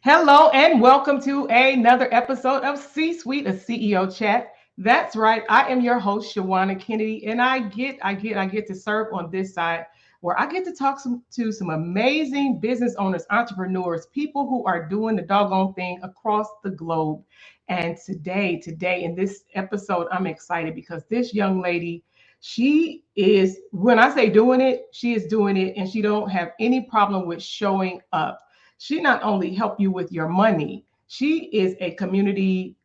Hello and welcome to another episode of C-Suite, a CEO chat. That's right. I am your host, Shawanna Kennedy, and I get to serve on this side where I get to talk to some amazing business owners, entrepreneurs, people who are doing the doggone thing across the globe. And today in this episode, I'm excited because this young lady, she is, when I say doing it, she is doing it, and she don't have any problem with showing up. She not only help you with your money, she is a community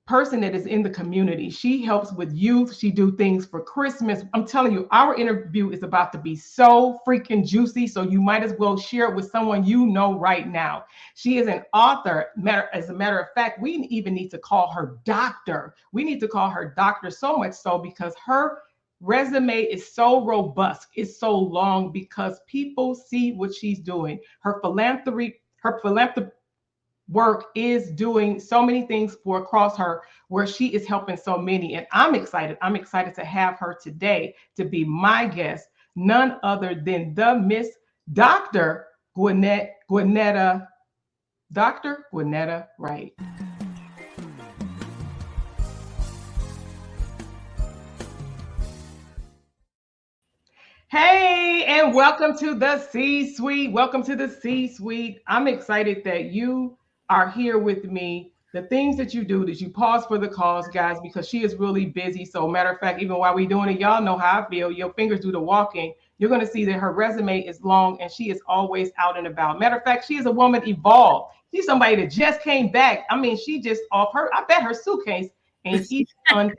person that is in the community. She helps with youth. She do things for Christmas. I'm telling you, our interview is about to be so freaking juicy. So you might as well share it with someone you know right now. She is an author. As a matter of fact, we even need to call her doctor. We need to call her doctor, so much so because her resume is so robust, it's so long because people see what she's doing. Her philanthropy work is doing so many things for across her where she is helping so many. And I'm excited to have her today to be my guest, none other than the Miss Dr. Gwennetta, Dr. Gwennetta Wright. Hey, and welcome to the C Suite. Welcome to the C Suite. I'm excited that you are here with me. The things that you do, that you pause for the cause, guys, because she is really busy. So, matter of fact, even while we're doing it, y'all know how I feel. Your fingers do the walking. You're going to see that her resume is long and she is always out and about. Matter of fact, she is a woman evolved. She's somebody that just came back. I mean, she just off her, I bet her suitcase and she's on.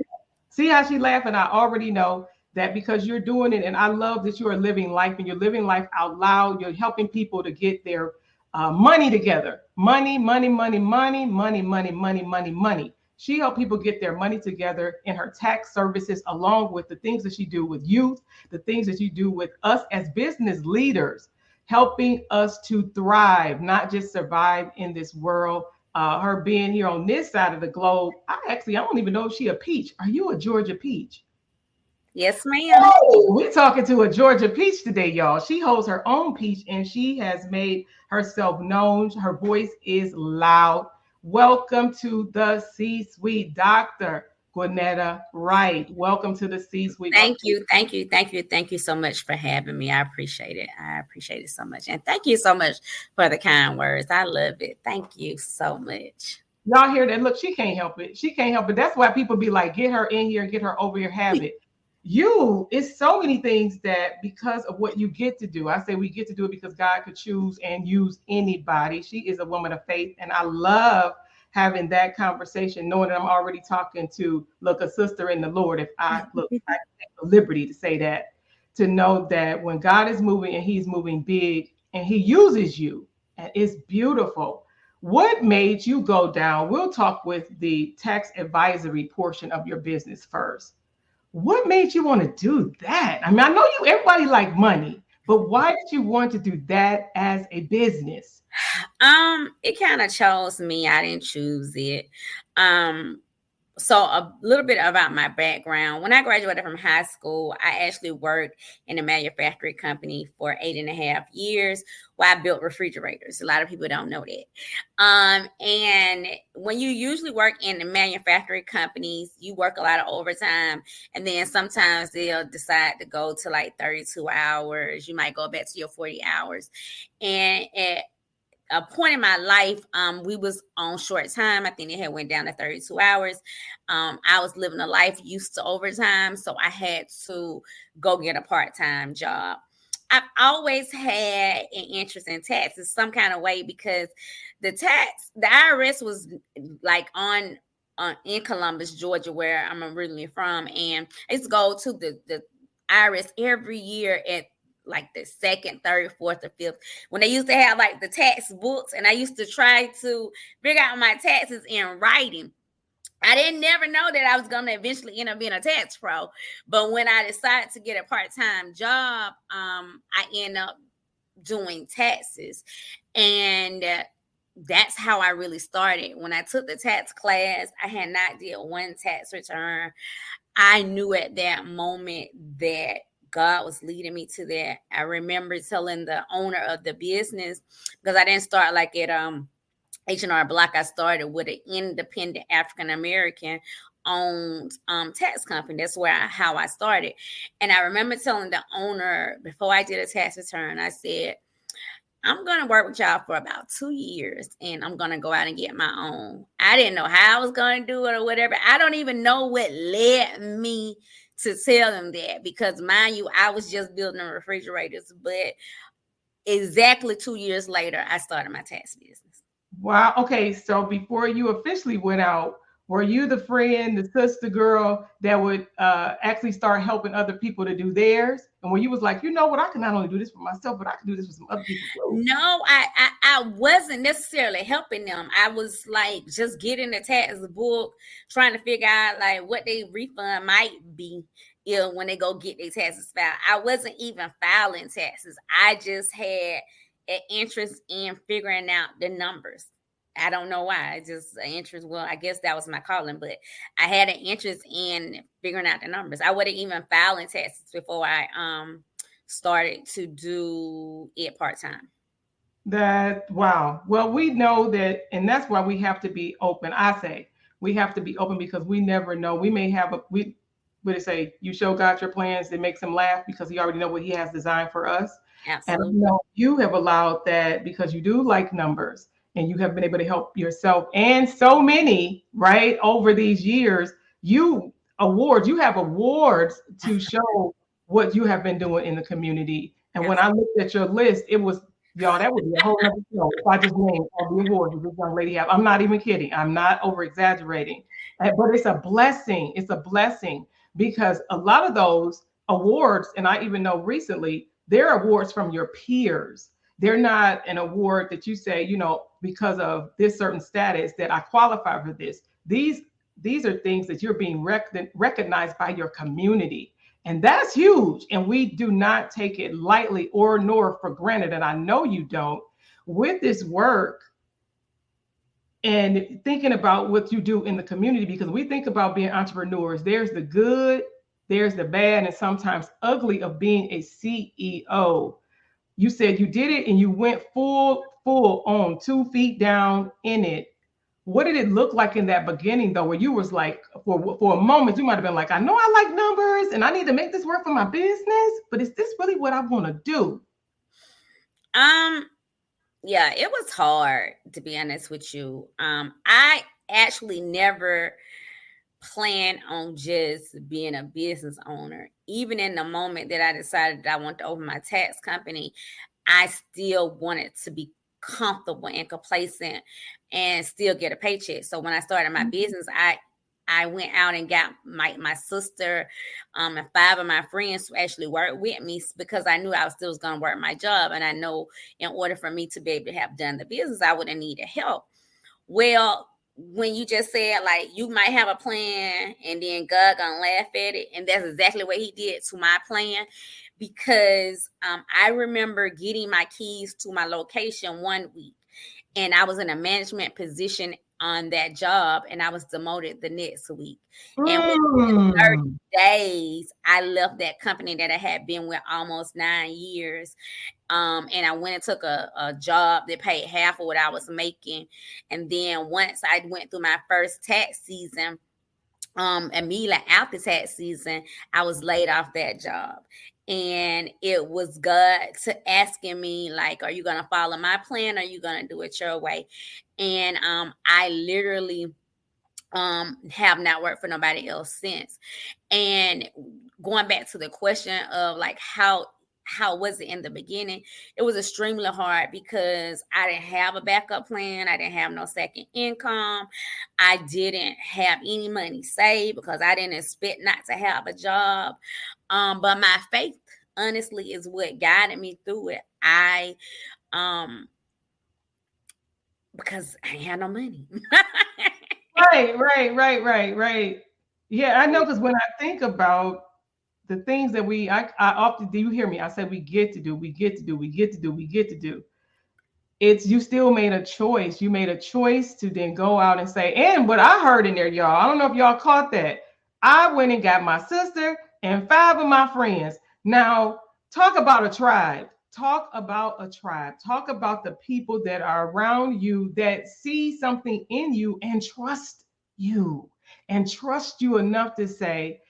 See how she laughing? I already know that because you're doing it. And I love that you are living life and you're living life out loud. You're helping people to get their money together. Money. She helped people get their money together in her tax services, along with the things that she do with youth, the things that you do with us as business leaders, helping us to thrive, not just survive in this world. Her being here on this side of the globe, I don't even know if she a peach. Are you a Georgia peach? Yes, ma'am. Oh, we're talking to a Georgia peach today, y'all. She holds her own peach and she has made herself known. Her voice is loud. Welcome to the C Suite, Dr. Gwennetta Wright. Welcome to the C Suite. Thank you so much for having me. I appreciate it. I appreciate it so much. And thank you so much for the kind words. I love it. Thank you so much. Y'all hear that? Look, she can't help it. She can't help it. That's why people be like, get her in here, get her over here, have it. It's so many things that because of what you get to do. I say we get to do it because God could choose and use anybody. She is a woman of faith, and I love having that conversation, knowing that I'm already talking to look a sister in the Lord. If I look, I take the liberty to say that, to know that when God is moving and He's moving big and He uses you, and it's beautiful. What made you go down? We'll talk with the tax advisory portion of your business first. What made you want to do that? I mean, I know everybody like money, but why did you want to do that as a business? It kind of chose me. I didn't choose it. Um, so a little bit about my background. When I graduated from high school, I actually worked in a manufacturing company for 8.5 years where I built refrigerators. A lot of people don't know that. And when you usually work in the manufacturing companies, you work a lot of overtime. And then sometimes they'll decide to go to like 32 hours. You might go back to your 40 hours. And at a point in my life, we was on short time. I think it had went down to 32 hours. I was living a life used to overtime, so I had to go get a part-time job. I've always had an interest in taxes some kind of way because the IRS was like on in Columbus, Georgia, where I'm originally from, and I used to go to the IRS every year at like the second, third, fourth, or fifth, when they used to have like the tax books, and I used to try to figure out my taxes in writing. I didn't never know that I was going to eventually end up being a tax pro. But when I decided to get a part-time job, I end up doing taxes. And that's how I really started. When I took the tax class, I had not did one tax return. I knew at that moment that God was leading me to that. I remember telling the owner of the business, because I didn't start like at H&R Block, I started with an independent African American owned tax company. That's how I started. And I remember telling the owner before I did a tax return, I said, I'm going to work with y'all for about 2 years and I'm going to go out and get my own. I didn't know how I was going to do it or whatever. I don't even know what led me to tell them that, because mind you, I was just building refrigerators. But exactly 2 years later, I started my tax business. Wow. Okay. So before you officially went out, were you the friend, the sister girl that would actually start helping other people to do theirs? And when you was like, you know what, I can not only do this for myself, but I can do this for some other people too. No, I wasn't necessarily helping them. I was like just getting the tax book, trying to figure out like what their refund might be when they go get their taxes filed. I wasn't even filing taxes. I just had an interest in figuring out the numbers. I don't know why. I just an interest. Well, I guess that was my calling, but I had an interest in figuring out the numbers. I wasn't even filing taxes before I started to do it part-time. That wow. Well, we know that, and that's why we have to be open. I say we have to be open because we never know. We may have a we would it say you show God your plans, it makes him laugh because he already know what he has designed for us. And I Absolutely. know you have allowed that because you do like numbers and you have been able to help yourself and so many, right, over these years. You have awards to show what you have been doing in the community. And when I Absolutely. looked at your list, it was y'all, that would be a whole other show if I just named all the awards that this young lady have. I'm not even kidding. I'm not over exaggerating. But it's a blessing. It's a blessing because a lot of those awards, and I even know recently, they're awards from your peers. They're not an award that you say, because of this certain status that I qualify for this. These are things that you're being recognized by your community. And that's huge. And we do not take it lightly or nor for granted. And I know you don't. With this work and thinking about what you do in the community, because we think about being entrepreneurs, there's the good, there's the bad, and sometimes ugly of being a CEO. You said you did it and you went full on 2 feet down in it. What did it look like in that beginning though, where you was like, for a moment, you might have been like, I know I like numbers and I need to make this work for my business, but is this really what I want to do? Um, yeah, it was hard to be honest with you. I actually never planned on just being a business owner. Even in the moment that I decided that I want to open my tax company, I still wanted to be comfortable and complacent and still get a paycheck. So when I started my business, I went out and got my sister and 5 of my friends to actually work with me because I knew I was still going to work my job. And I know in order for me to be able to have done the business, I would have needed help. Well, when you just said like you might have a plan and then God gonna laugh at it, and that's exactly what he did to my plan, because I remember getting my keys to my location one week and I was in a management position on that job and I was demoted the next week. And within 30 Mm. days, I left that company that I had been with almost 9 years. And I went and took a job that paid half of what I was making. And then once I went through my first tax season, immediately after tax season, I was laid off that job. And it was God to asking me, like, are you going to follow my plan? Or are you going to do it your way? And I literally have not worked for nobody else since. And going back to the question of like how was it in the beginning, it was extremely hard because I didn't have a backup plan. I didn't have no second income. I didn't have any money saved because I didn't expect not to have a job. But my faith honestly is what guided me through it. I because I had no money. Right. Yeah, I know because when I think about the things that I often do, you hear me? I say we get to do, we get to do, we get to do, we get to do. It's you still made a choice. You made a choice to then go out and say, and what I heard in there, y'all, I don't know if y'all caught that. I went and got my sister and 5 of my friends. Now, talk about a tribe. talk about a tribe. Talk about the people that are around you that see something in you you and trust you enough to say,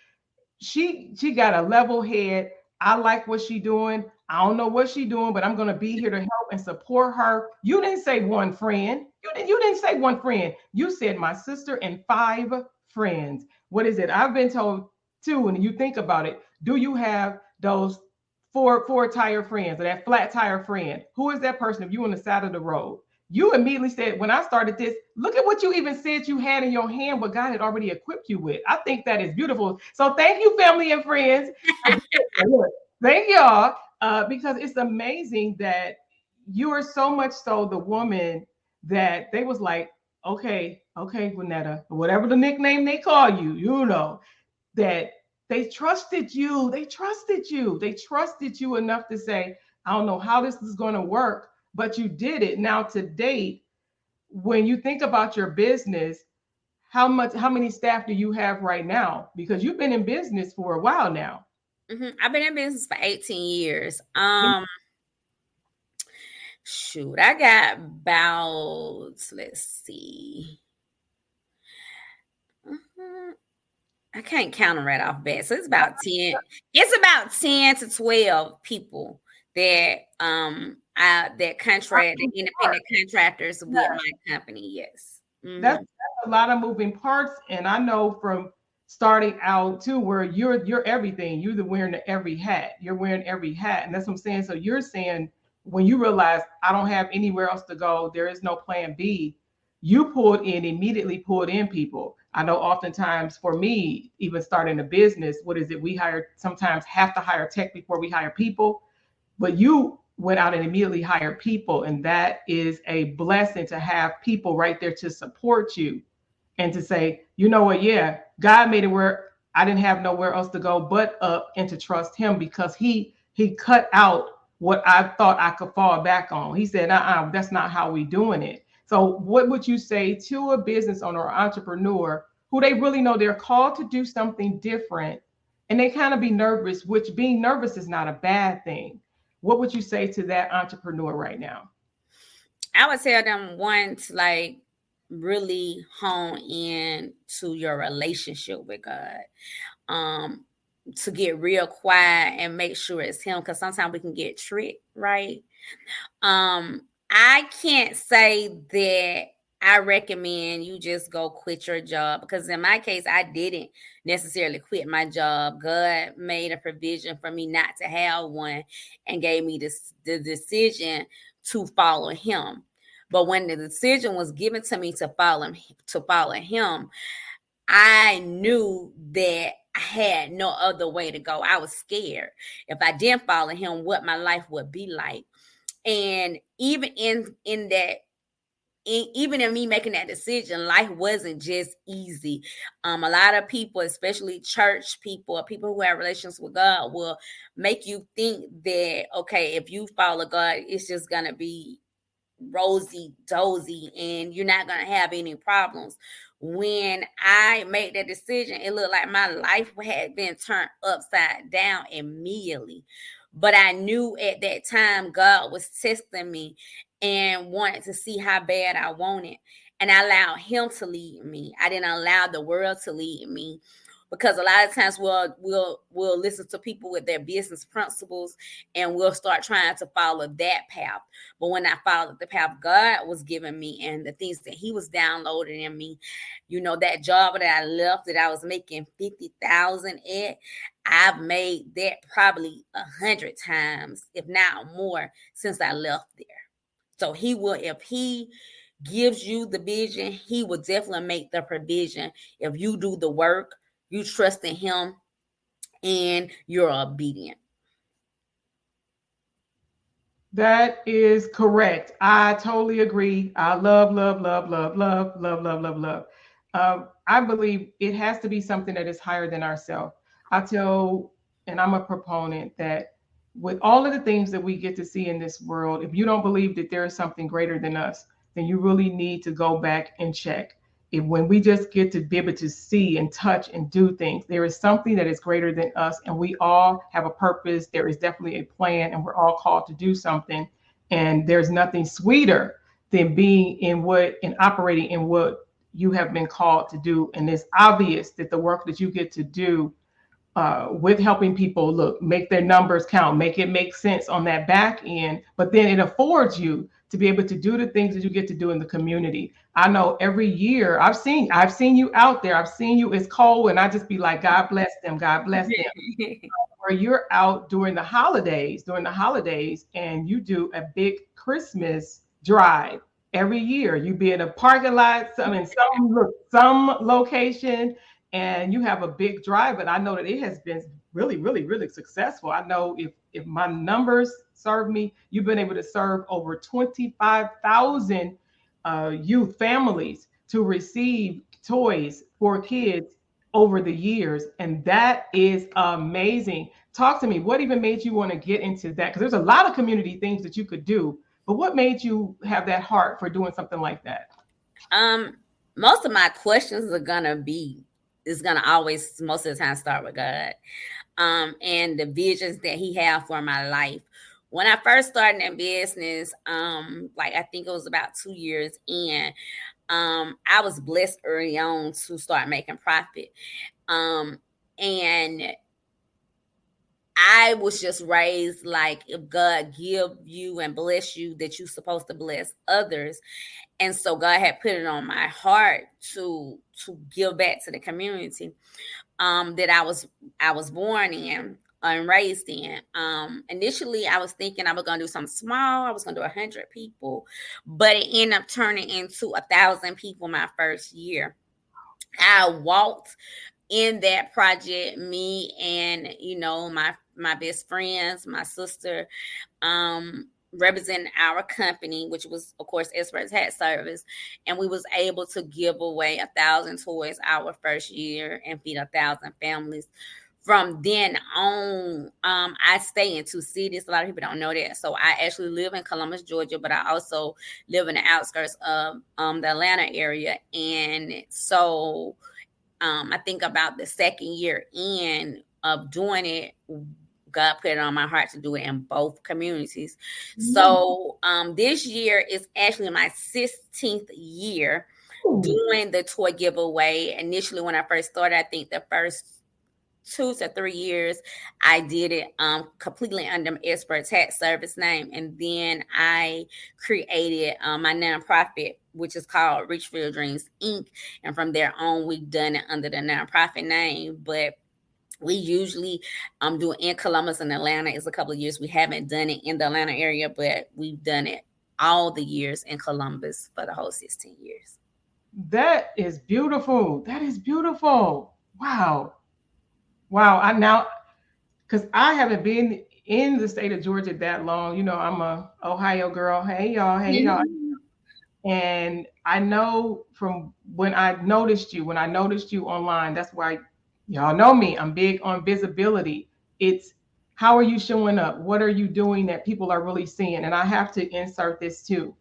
she got a level head. I like what she doing. I don't know what she doing, but I'm gonna be here to help and support her. You didn't say one friend. You didn't say one friend. You said my sister and 5 friends. What is it? I've been told too, and you think about it. Do you have those four tire friends or that flat tire friend? Who is that person if you on the side of the road? You immediately said, when I started this, look at what you even said you had in your hand, what God had already equipped you with. I think that is beautiful. So thank you, family and friends. Thank y'all, because it's amazing that you are so much so the woman that they was like, okay, Gwennetta, whatever the nickname they call you, that they trusted you. They trusted you. They trusted you enough to say, I don't know how this is going to work, but you did it. Now, to date, when you think about your business, how many staff do you have right now? Because you've been in business for a while now. I've been in business for 18 years. Shoot, I got about, let's see. I can't count them right off bat. So it's about 10. It's about 10 to 12 people that that contract, the independent contractors with my company. Yes. That's a lot of moving parts. And I know from starting out too, where you're everything. You're wearing every hat. You're wearing every hat. And that's what I'm saying. So you're saying when you realize I don't have anywhere else to go, there is no plan B, you immediately pulled in people. I know oftentimes for me, even starting a business, what is it? We sometimes have to hire tech before we hire people, but you went out and immediately hired people. And that is a blessing to have people right there to support you and to say, you know what? Yeah, God made it where I didn't have nowhere else to go but up, and to trust him because he cut out what I thought I could fall back on. He said, that's not how we doing it. So what would you say to a business owner or entrepreneur who they really know they're called to do something different and they kind of be nervous, which being nervous is not a bad thing? What would you say to that entrepreneur right now? I would tell them, one, to like really hone in to your relationship with God. To get real quiet and make sure it's him, because sometimes we can get tricked, right? I can't say that I recommend you just go quit your job, because in my case, I didn't necessarily quit my job. God made a provision for me not to have one and gave me the decision to follow him. But when the decision was given to me to follow him, I knew that I had no other way to go. I was scared if I didn't follow him, what my life would be like. And even in that, even in me making that decision, life wasn't just easy. A lot of people, especially church people or people who have relations with God, will make you think that, okay, if you follow God, it's just gonna be rosy dozy and you're not gonna have any problems. When I made that decision, it looked like my life had been turned upside down immediately. But I knew at that time God was testing me and wanted to see how bad I wanted. And I allowed him to lead me. I didn't allow the world to lead me, because a lot of times we'll listen to people with their business principles and we'll start trying to follow that path. But when I followed the path God was giving me and the things that he was downloading in me, that job that I left that I was making 50,000 at, I've made that probably 100 times, if not more, since I left there. So he will, if he gives you the vision, he will definitely make the provision. If you do the work, you trust in him, and you're obedient. That is correct. I totally agree. I love, love, love, love, love, love, love, love, love. I believe it has to be something that is higher than ourselves. And I'm a proponent that with all of the things that we get to see in this world, if you don't believe that there is something greater than us, then you really need to go back and check. when we just get to be able to see and touch and do things, there is something that is greater than us, and we all have a purpose. There is definitely a plan, and we're all called to do something. And there's nothing sweeter than being in what and operating in what you have been called to do. And it's obvious that the work that you get to do with helping people look, make their numbers count, make it make sense on that back end, but then it affords you to be able to do the things that you get to do in the community. I know every year I've seen you out there. I've seen you. It's cold, and I just be like, God bless them. God bless them. Where you're out during the holidays, and you do a big Christmas drive every year. You be in a parking lot, some location, and you have a big drive. But I know that it has been really, really, really successful. I know if my numbers serve me, you've been able to serve over 25,000 youth families to receive toys for kids over the years. And that is amazing. Talk to me. What even made you want to get into that? Because there's a lot of community things that you could do, but what made you have that heart for doing something like that? Most of my questions is gonna always most of the time start with God. And the visions that he had for my life. When I first started in business, like I think it was about 2 years in, I was blessed early on to start making profit. And I was just raised like, if God give you and bless you, that you're supposed to bless others. And so God had put it on my heart to give back to the community that I was born in and raised in. Initially, I was thinking I was going to do something small. I was going to do 100 people, but it ended up turning into 1,000 people my first year. I walked in that project, me and, my best friends, my sister, representing our company, which was, of course, Experts Hat Service. And we was able to give away 1,000 toys our first year and feed 1,000 families. From then on, I stay in 2 cities. A lot of people don't know that. So I actually live in Columbus, Georgia, but I also live in the outskirts of the Atlanta area. And so I think about the second year in of doing it, God put it on my heart to do it in both communities. Mm-hmm. So this year is actually my 16th year doing the toy giveaway. Initially, when I first started, I think the first 2 to 3 years, I did it completely under Experts Hat Service name. And then I created my nonprofit, which is called Reach for Your Dreams, Inc. And from there on, we've done it under the nonprofit name. But we usually do it in Columbus and Atlanta. It's a couple of years we haven't done it in the Atlanta area, but we've done it all the years in Columbus for the whole 16 years. That is beautiful. That is beautiful. Wow. I now, because I haven't been in the state of Georgia that long. I'm a Ohio girl. Hey, y'all. And I know from when I noticed you online, that's why y'all know me. I'm big on visibility. It's how are you showing up? What are you doing that people are really seeing? And I have to insert this too.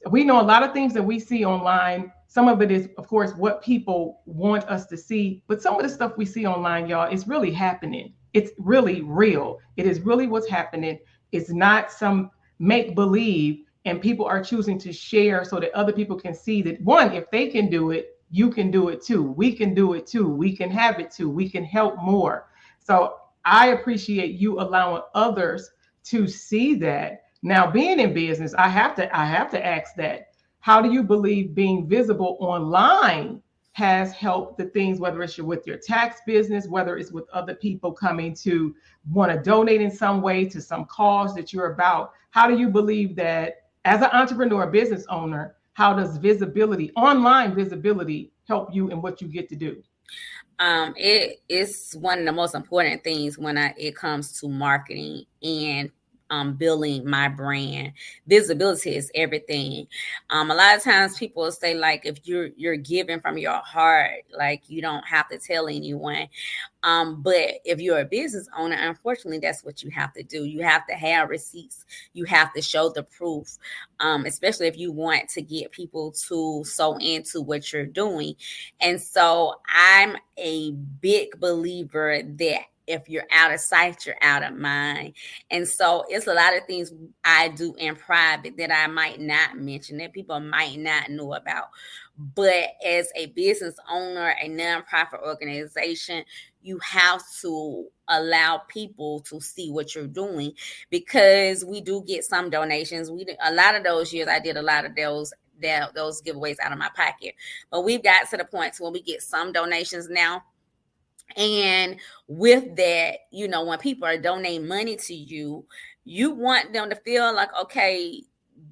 We know a lot of things that we see online. Some of it is, of course, what people want us to see. But some of the stuff we see online, y'all, is really happening. It's really real. It is really what's happening. It's not some make believe. And people are choosing to share so that other people can see that, one, if they can do it, you can do it too. We can do it too. We can have it too. We can help more. So I appreciate you allowing others to see that. Now, being in business, I have to ask that. How do you believe being visible online has helped the things, whether it's with your tax business, whether it's with other people coming to want to donate in some way to some cause that you're about? How do you believe that as an entrepreneur, business owner, how does online visibility help you in what you get to do? It is one of the most important things when it comes to marketing and building my brand. Visibility is everything. A lot of times people will say, like, if you're giving from your heart, like, you don't have to tell anyone. But if you're a business owner, unfortunately, that's what you have to do. You have to have receipts. You have to show the proof, especially if you want to get people to sew into what you're doing. And so I'm a big believer that if you're out of sight, you're out of mind. And so it's a lot of things I do in private that I might not mention, that people might not know about. But as a business owner, a nonprofit organization, you have to allow people to see what you're doing, because we do get some donations. A lot of those years I did a lot of those giveaways out of my pocket. But we've got to the point where we get some donations now. And with that, when people are donating money to you, you want them to feel like, okay,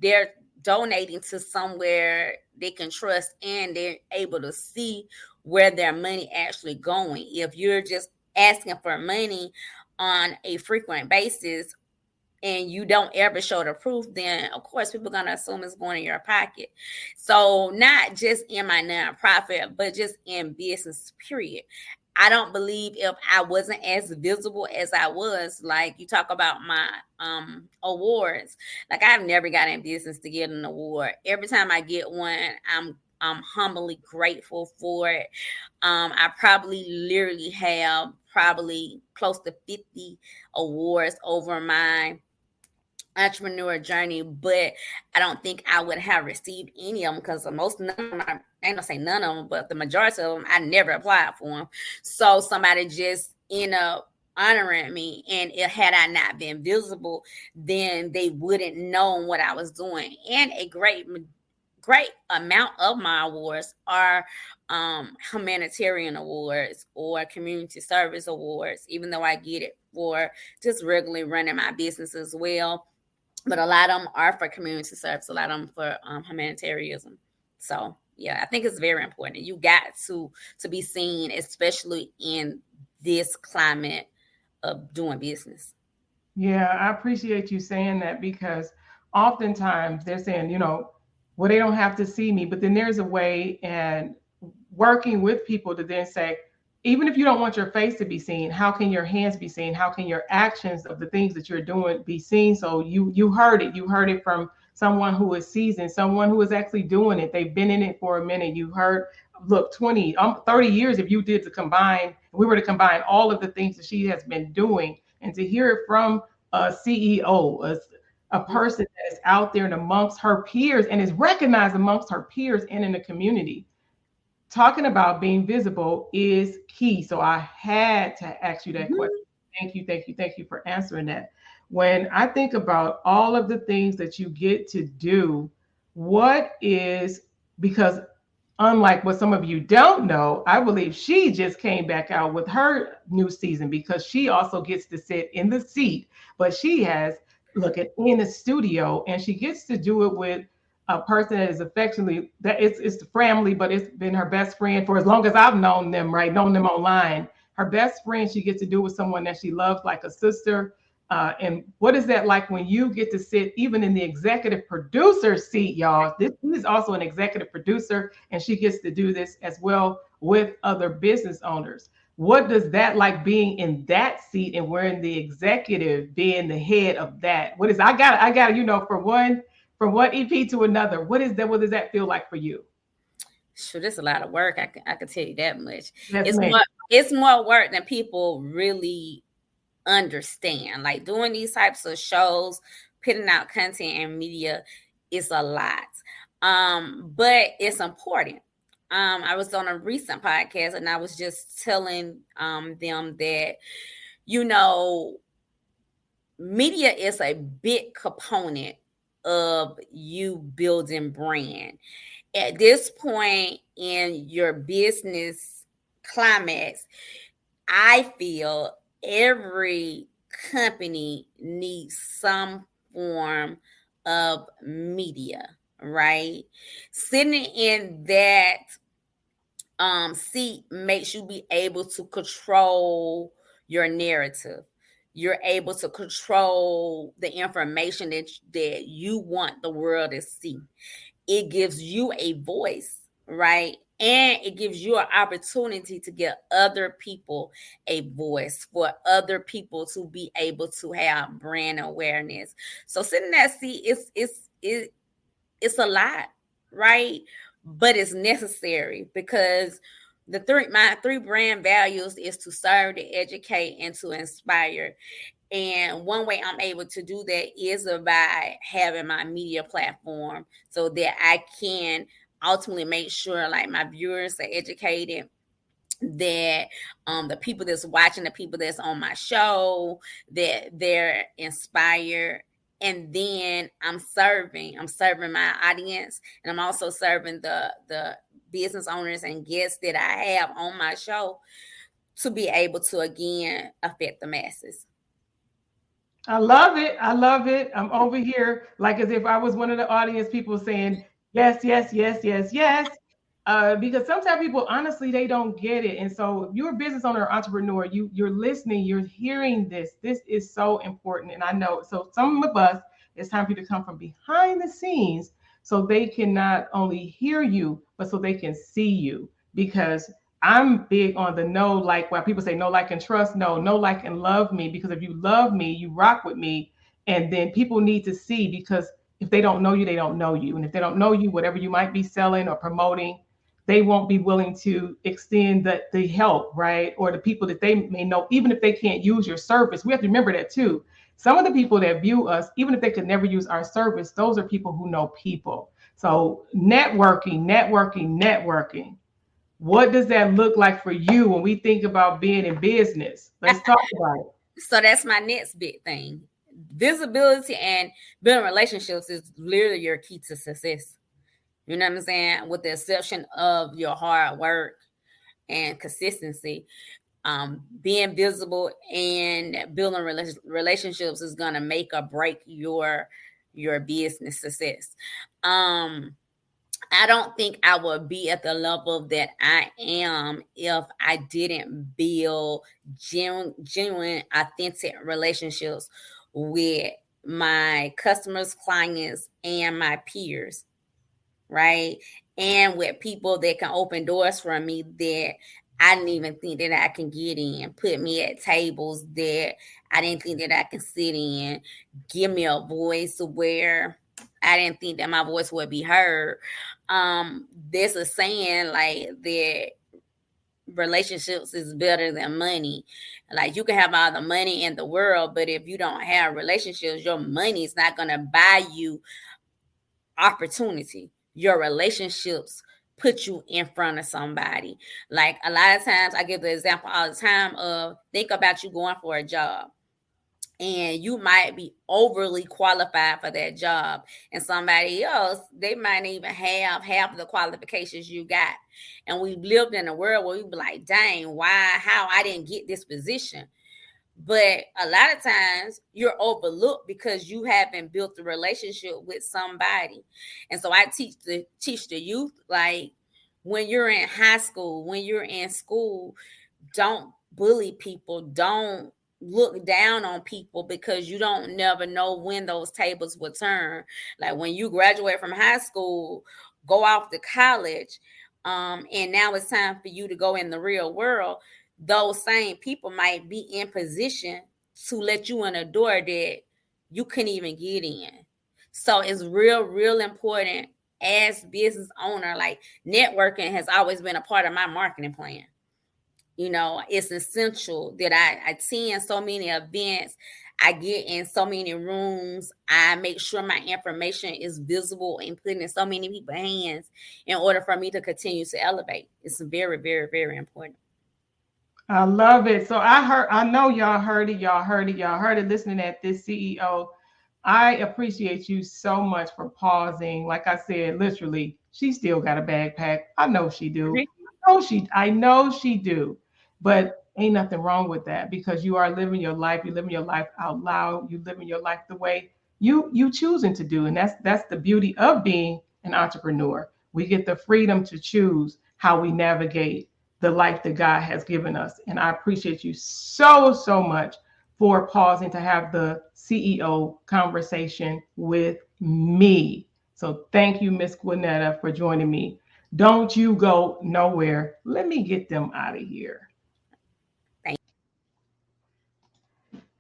they're donating to somewhere they can trust, and they're able to see where their money actually going. If you're just asking for money on a frequent basis and you don't ever show the proof, then of course people are going to assume it's going in your pocket. So not just in my nonprofit, but just in business, period. I don't believe if I wasn't as visible as I was, like you talk about my awards, like I've never got in business to get an award. Every time I get one, I'm humbly grateful for it. I probably literally have probably close to 50 awards over my entrepreneur journey, but I don't think I would have received any of them, because none of them, I ain't gonna say none of them, but the majority of them I never applied for them. So somebody just end up honoring me, and had I not been visible, then they wouldn't know what I was doing. And a great amount of my awards are humanitarian awards or community service awards, even though I get it for just regularly running my business as well. But a lot of them are for community service, a lot of them for humanitarianism. So yeah, I think it's very important. You got to be seen, especially in this climate of doing business. Yeah, I appreciate you saying that, because oftentimes they're saying, well, they don't have to see me, but then there's a way, and working with people to then say, even if you don't want your face to be seen, how can your hands be seen? How can your actions of the things that you're doing be seen? So you heard it. You heard it from someone who is seasoned, someone who is actually doing it. They've been in it for a minute. You heard, look, 20, 30 years, if you did to combine, we were to combine all of the things that she has been doing, and to hear it from a CEO, a person that is out there and amongst her peers and is recognized amongst her peers and in the community. Talking about being visible is key. So I had to ask you that question. Thank you, thank you, thank you for answering that. When I think about all of the things that you get to do, what is, because unlike what some of you don't know, I believe she just came back out with her new season, because she also gets to sit in the seat, but she has looking in the studio, and she gets to do it with a person that is affectionately, that it's the family, but it's been her best friend for as long as I've known them, right? Known them online. Her best friend, she gets to do with someone that she loves like a sister. And what is that like when you get to sit even in the executive producer seat, y'all? This is also an executive producer, and she gets to do this as well with other business owners. What does that like, being in that seat and wearing the executive, being the head of that? What is, I got, from one EP to another. What is that? What does that feel like for you? Sure, it's a lot of work. I can tell you that much. Yes, It's ma'am. more work than people really understand. Like doing these types of shows, putting out content and media is a lot. But it's important. I was on a recent podcast and I was just telling them that, you know, media is a big component of you building brand. At this point in your business climax, I feel every company needs some form of media, right? Sitting in that seat makes you be able to control your narrative. You're able to control the information that you want the world to see. It gives you a voice, right? And it gives you an opportunity to give other people a voice, for other people to be able to have brand awareness. So sitting in that seat, it's a lot, right? But it's necessary, because my three brand values is to serve, to educate, and to inspire. And one way I'm able to do that is by having my media platform, so that I can ultimately make sure like my viewers are educated, that the people that's watching, the people that's on my show, that they're inspired. And then I'm serving my audience, and I'm also serving the business owners and guests that I have on my show, to be able to again affect the masses. I love it. I love it. I'm over here like as if I was one of the audience people saying, yes, yes, yes, yes, yes. Because sometimes people, honestly, they don't get it. And so if you're a business owner or entrepreneur, you're listening, you're hearing this. This is so important. And I know, so some of us, it's time for you to come from behind the scenes so they can not only hear you, but so they can see you. Because I'm big on the no, like why people say no, like, and trust. No, no, like, and love me. Because if you love me, you rock with me. And then people need to see, because if they don't know you, they don't know you. And if they don't know you, whatever you might be selling or promoting, they won't be willing to extend the help, right? Or the people that they may know, even if they can't use your service. We have to remember that too. Some of the people that view us, even if they could never use our service, those are people who know people. So networking, networking, networking. What does that look like for you when we think about being in business? Let's talk about it. So that's my next big thing. Visibility and building relationships is literally your key to success. You know what I'm saying? With the exception of your hard work and consistency, being visible and building relationships is gonna make or break your business success. I don't think I would be at the level that I am if I didn't build genuine, authentic relationships with my customers, clients, and my peers, right? And with people that can open doors for me that I didn't even think that I can get in, put me at tables that I didn't think that I can sit in, give me a voice where I didn't think that my voice would be heard. There's a saying like that relationships is better than money. Like you can have all the money in the world, but if you don't have relationships, your money is not gonna buy you opportunity. Your relationships put you in front of somebody. Like a lot of times I give the example all the time of, think about you going for a job, and you might be overly qualified for that job, and somebody else, they might even have half of the qualifications you got. And we lived in a world where we be like, dang, how I didn't get this position. But a lot of times you're overlooked because you haven't built a relationship with somebody. And so I teach the youth, like, when you're in high school, when you're in school, don't bully people, don't look down on people, because you don't never know when those tables will turn. Like when you graduate from high school, go off to college, and now it's time for you to go in the real world. Those same people might be in position to let you in a door that you couldn't even get in. So it's real important as business owner. Like, networking has always been a part of my marketing plan. You know, it's essential that I attend so many events. I get in so many rooms. I make sure my information is visible and put in so many people's hands in order for me to continue to elevate. It's very important. I love it. So I know y'all heard it, y'all heard it listening at this CEO. I appreciate you so much for pausing. Like I said, literally, she still got a backpack. I know she do. I know she do. But ain't nothing wrong with that, because you are living your life. You're living your life out loud. You living your life the way you choosing to do. And that's the beauty of being an entrepreneur. We get the freedom to choose how we navigate the life that God has given us. And I appreciate you so much for pausing to have the CEO conversation with me. So thank you, Miss Gwennetta, for joining me. Don't you go nowhere. Let me get them out of here.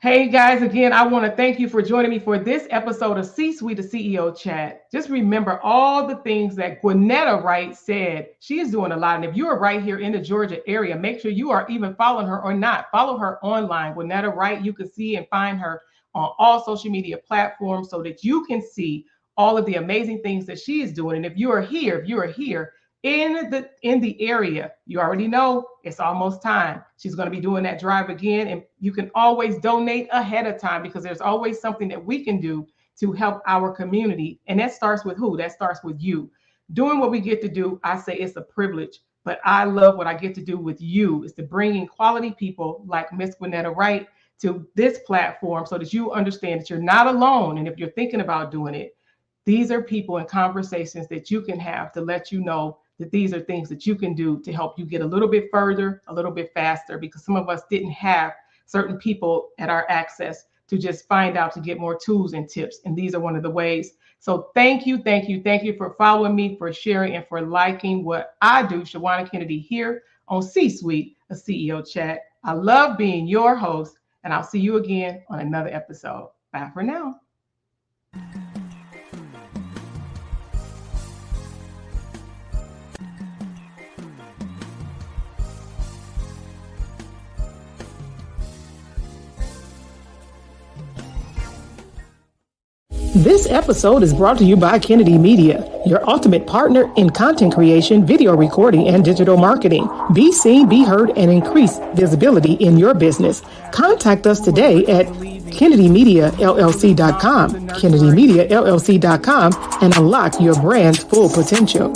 Hey guys, again, I want to thank you for joining me for this episode of C-Suite, the CEO Chat. Just remember all the things that Gwennetta Wright said. She is doing a lot. And if you are right here in the Georgia area, make sure you are even following her or not. Follow her online. Gwennetta Wright, you can see and find her on all social media platforms so that you can see all of the amazing things that she is doing. And if you are here in the area, you already know it's almost time. She's going to be doing that drive again, and you can always donate ahead of time because there's always something that we can do to help our community. And that starts with who? That starts with you. Doing what we get to do, I say it's a privilege, but I love what I get to do with you is to bring in quality people like Miss Gwennetta Wright to this platform so that you understand that you're not alone. And if you're thinking about doing it, these are people and conversations that you can have to let you know that these are things that you can do to help you get a little bit further, a little bit faster, because some of us didn't have certain people at our access to just find out to get more tools and tips. And these are one of the ways. So thank you for following me, for sharing, and for liking what I do, Shawanna Kennedy, here on C-Suite, a CEO Chat. I love being your host, and I'll see you again on another episode. Bye for now. This episode is brought to you by Kennedy Media, your ultimate partner in content creation, video recording, and digital marketing. Be seen, be heard, and increase visibility in your business. Contact us today at KennedyMediaLLC.com, KennedyMediaLLC.com, and unlock your brand's full potential.